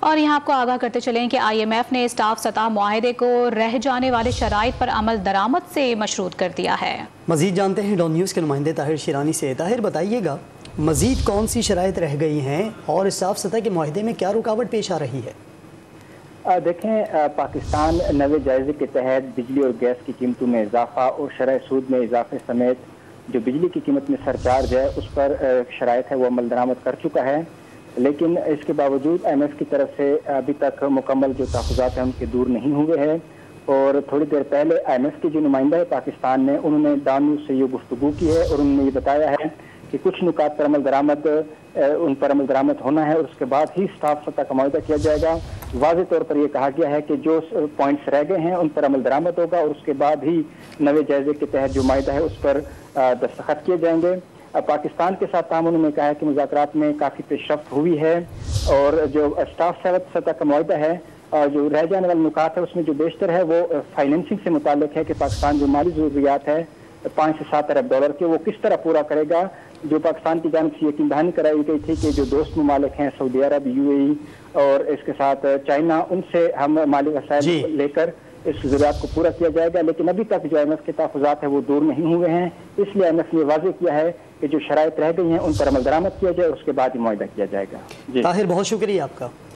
اور یہاں آپ کو آگاہ کرتے چلیں کہ IMF نے اسٹاف سطح معاہدے کو رہ جانے والے شرائط پر عمل درآمد سے مشروط کر دیا ہے۔ مزید جانتے ہیں ڈان نیوز کے نمائندے طاہر شیرانی سے۔ طاہر بتائیے گا مزید کون سی شرائط رہ گئی ہیں اور اسٹاف سطح کے معاہدے میں کیا رکاوٹ پیش آ رہی ہے؟ دیکھیں، پاکستان نوے جائزے کے تحت بجلی اور گیس کی قیمتوں میں اضافہ اور شرح سود میں اضافے سمیت جو بجلی کی قیمت میں سرچارج ہے اس پر شرائط ہے وہ عمل درآمد کر چکا ہے، لیکن اس کے باوجود IMF کی طرف سے ابھی تک مکمل جو تحفظات ہیں ان کے دور نہیں ہوئے ہیں۔ اور تھوڑی دیر پہلے IMF کے جو نمائندہ ہے پاکستان میں، انہوں نے ڈان نیوز سے یہ گفتگو کی ہے اور انہوں نے یہ بتایا ہے کہ کچھ نکات پر عمل درآمد ہونا ہے اور اس کے بعد ہی اسٹاف سطح کا معاہدہ کیا جائے گا۔ واضح طور پر یہ کہا گیا ہے کہ جو پوائنٹس رہ گئے ہیں ان پر عمل درآمد ہوگا اور اس کے بعد ہی نوے جائزے کے تحت جو معاہدہ ہے اس پر دستخط کیے جائیں گے۔ پاکستان کے ساتھ تعاون میں کہا ہے کہ مذاکرات میں کافی پیش رفت ہوئی ہے اور جو اسٹاف سطح کا معاہدہ ہے اور جو رہ جانے والے نکات ہے اس میں جو بیشتر ہے وہ فائنینسنگ سے متعلق ہے کہ پاکستان جو مالی ضروریات ہے 5 سے 7 ارب ڈالر کے وہ کس طرح پورا کرے گا۔ جو پاکستان کی جانب سے یقین دہانی کرائی گئی تھی کہ جو دوست ممالک ہیں سعودی عرب، UAE اور اس کے ساتھ چائنا، ان سے ہم مالی وسائل لے کر اس ضروریات کو پورا کیا جائے گا، لیکن ابھی تک جو IMF کے تحفظات ہیں وہ دور نہیں ہوئے ہیں۔ اس لیے IMF نے واضح کیا ہے کہ جو شرائط رہ گئی ہیں ان پر عمل درآمد کیا جائے اور اس کے بعد ہی معاہدہ کیا جائے گا۔ طاہر بہت شکریہ آپ کا۔